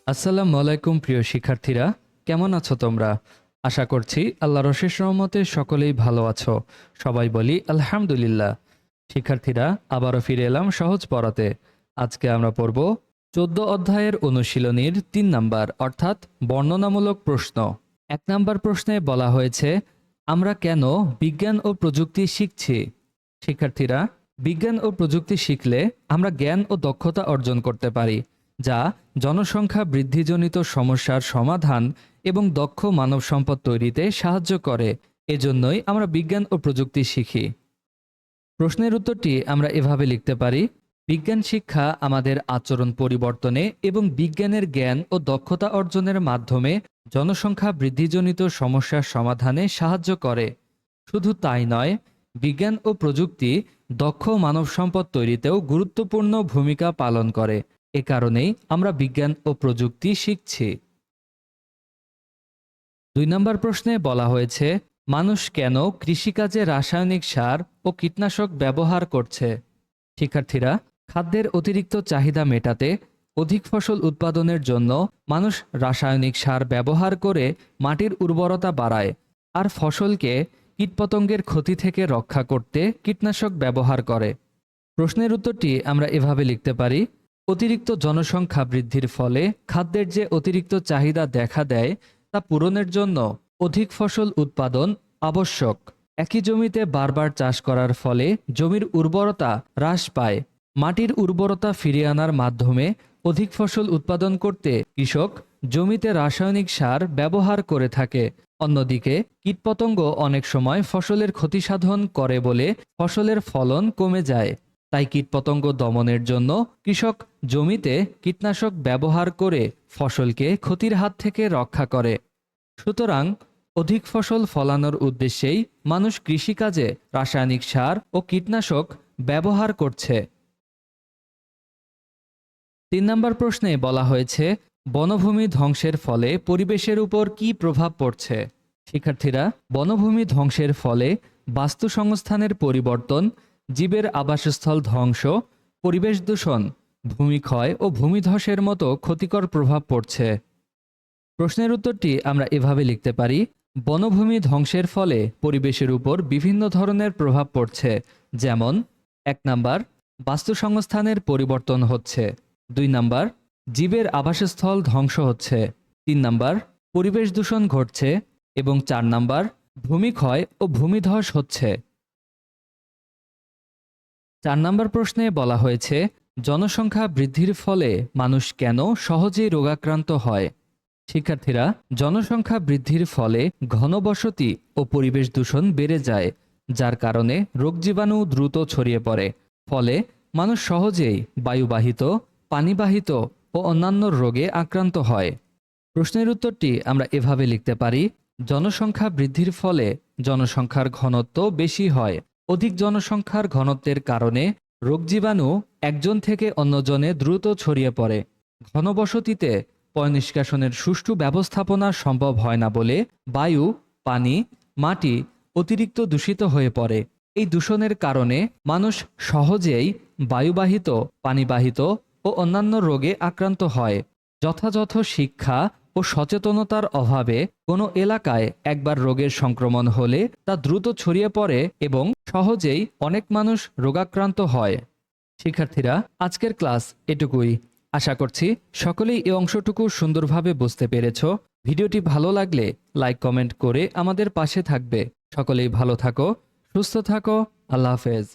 আসসালামু আলাইকুম প্রিয় শিক্ষার্থীরা, কেমন আছো তোমরা? আশা করছি আল্লাহর অশেষ রহমতে সকলেই ভালো আছো। সবাই বলি আলহামদুলিল্লাহ। শিক্ষার্থীরা, আবারও ফিরে এলাম সহজ পড়াতে। আজকে আমরা পড়ব ১৪ অধ্যায়ের অনুশীলনীর ৩ নাম্বার অর্থাৎ বর্ণনামূলক প্রশ্ন। ১ নাম্বার প্রশ্নে বলা হয়েছে, আমরা কেন বিজ্ঞান ও প্রযুক্তি শিখছি? শিক্ষার্থীরা, বিজ্ঞান ও প্রযুক্তি শিখলে আমরা জ্ঞান ও দক্ষতা অর্জন করতে পারি, যা জনসংখ্যা বৃদ্ধিজনিত সমস্যার সমাধান এবং দক্ষ মানব সম্পদ তৈরিতে সাহায্য করে। এজন্যই আমরা বিজ্ঞান ও প্রযুক্তি শিখি। প্রশ্নের উত্তরটি আমরা এভাবে লিখতে পারি: বিজ্ঞান শিক্ষা আমাদের আচরণ পরিবর্তনে এবং বিজ্ঞানের জ্ঞান ও দক্ষতা অর্জনের মাধ্যমে জনসংখ্যা বৃদ্ধিজনিত সমস্যার সমাধানে সাহায্য করে। শুধু তাই নয়, বিজ্ঞান ও প্রযুক্তি দক্ষ মানব সম্পদ তৈরিতেও গুরুত্বপূর্ণ ভূমিকা পালন করে। এ কারণেই আমরা বিজ্ঞান ও প্রযুক্তি শিখছি। ২ নম্বর প্রশ্নে বলা হয়েছে, মানুষ কেন কৃষিকাজে রাসায়নিক সার ও কীটনাশক ব্যবহার করছে? শিক্ষার্থীরা, খাদ্যের অতিরিক্ত চাহিদা মেটাতে অধিক ফসল উৎপাদনের জন্য মানুষ রাসায়নিক সার ব্যবহার করে মাটির উর্বরতা বাড়ায়, আর ফসলকে কীটপতঙ্গের ক্ষতি থেকে রক্ষা করতে কীটনাশক ব্যবহার করে। প্রশ্নের উত্তরটি আমরা এভাবে লিখতে পারি: অতিরিক্ত জনসংখ্যা বৃদ্ধির ফলে খাদ্যের যে অতিরিক্ত চাহিদা দেখা দেয় তা পূরণের জন্য অধিক ফসল উৎপাদন আবশ্যক। একই জমিতে বারবার চাষ করার ফলে জমির উর্বরতা হ্রাস পায়। মাটির উর্বরতা ফিরিয়ে আনার মাধ্যমে অধিক ফসল উৎপাদন করতে কৃষক জমিতে রাসায়নিক সার ব্যবহার করে থাকে। অন্যদিকে কীটপতঙ্গ অনেক সময় ফসলের ক্ষতিসাধন করে বলে ফসলের ফলন কমে যায়। তাই কীটপতঙ্গ দমনের জন্য কৃষক জমিতে কীটনাশক ব্যবহার করে ফসলকে ক্ষতির হাত থেকে রক্ষা করে। সুতরাং অধিক ফসল ফলানোর উদ্দেশ্যেই মানুষ কৃষিকাজে রাসায়নিক সার ও কীটনাশক ব্যবহার করছে। ৩ নম্বর প্রশ্নে বলা হয়েছে, বনভূমি ধ্বংসের ফলে পরিবেশের উপর কী প্রভাব পড়ছে? শিক্ষার্থীরা, বনভূমি ধ্বংসের ফলে বাস্তুসংস্থানের পরিবর্তন, জীবের আবাসস্থল ধ্বংস, পরিবেশ দূষণ, ভূমিক্ষয় ও ভূমিধসের মতো ক্ষতিকর প্রভাব পড়ছে। প্রশ্নের উত্তরটি আমরা এভাবে লিখতে পারি: বনভূমি ধ্বংসের ফলে পরিবেশের উপর বিভিন্ন ধরনের প্রভাব পড়ছে, যেমন ১ নাম্বার, বাস্তুসংস্থানের পরিবর্তন হচ্ছে। ২ নাম্বার, জীবের আবাসস্থল ধ্বংস হচ্ছে। ৩ নাম্বার, পরিবেশ দূষণ ঘটছে। এবং ৪ নাম্বার, ভূমিক্ষয় ও ভূমিধস হচ্ছে। ৪ নম্বর প্রশ্নে বলা হয়েছে, জনসংখ্যা বৃদ্ধির ফলে মানুষ কেন সহজেই রোগাক্রান্ত হয়? শিক্ষার্থীরা, জনসংখ্যা বৃদ্ধির ফলে ঘনবসতি ও পরিবেশ দূষণ বেড়ে যায়, যার কারণে রোগজীবাণু দ্রুত ছড়িয়ে পড়ে। ফলে মানুষ সহজেই বায়ুবাহিত, পানিবাহিত ও অন্যান্য রোগে আক্রান্ত হয়। প্রশ্নের উত্তরটি আমরা এভাবে লিখতে পারি: জনসংখ্যা বৃদ্ধির ফলে জনসংখ্যার ঘনত্ব বেশি হয়। অধিক জনসংখ্যার ঘনত্বের কারণে রোগজীবাণু একজন থেকে অন্যজনে দ্রুত ছড়িয়ে পড়ে। ঘনবসতিতে পয়ঃনিষ্কাশনের সুষ্ঠু ব্যবস্থাপনা সম্ভব হয় না বলে বায়ু, পানি, মাটি অতিরিক্ত দূষিত হয়ে পড়ে। এই দূষণের কারণে মানুষ সহজেই বায়ুবাহিত, পানিবাহিত ও অন্যান্য রোগে আক্রান্ত হয়। যথাযথ শিক্ষা ও সচেতনতার অভাবে কোনো এলাকায় একবার রোগের সংক্রমণ হলে তা দ্রুত ছড়িয়ে পড়ে এবং সহজেই অনেক মানুষ রোগাক্রান্ত হয়। শিক্ষার্থীরা, আজকের ক্লাস এটুকুই। আশা করছি সকলেই এই অংশটুকু সুন্দরভাবে বুঝতে পেরেছ। ভিডিওটি ভালো লাগলে লাইক, কমেন্ট করে আমাদের পাশে থাকবে। সকলেই ভালো থাকো, সুস্থ থাকো। আল্লাহ হাফেজ।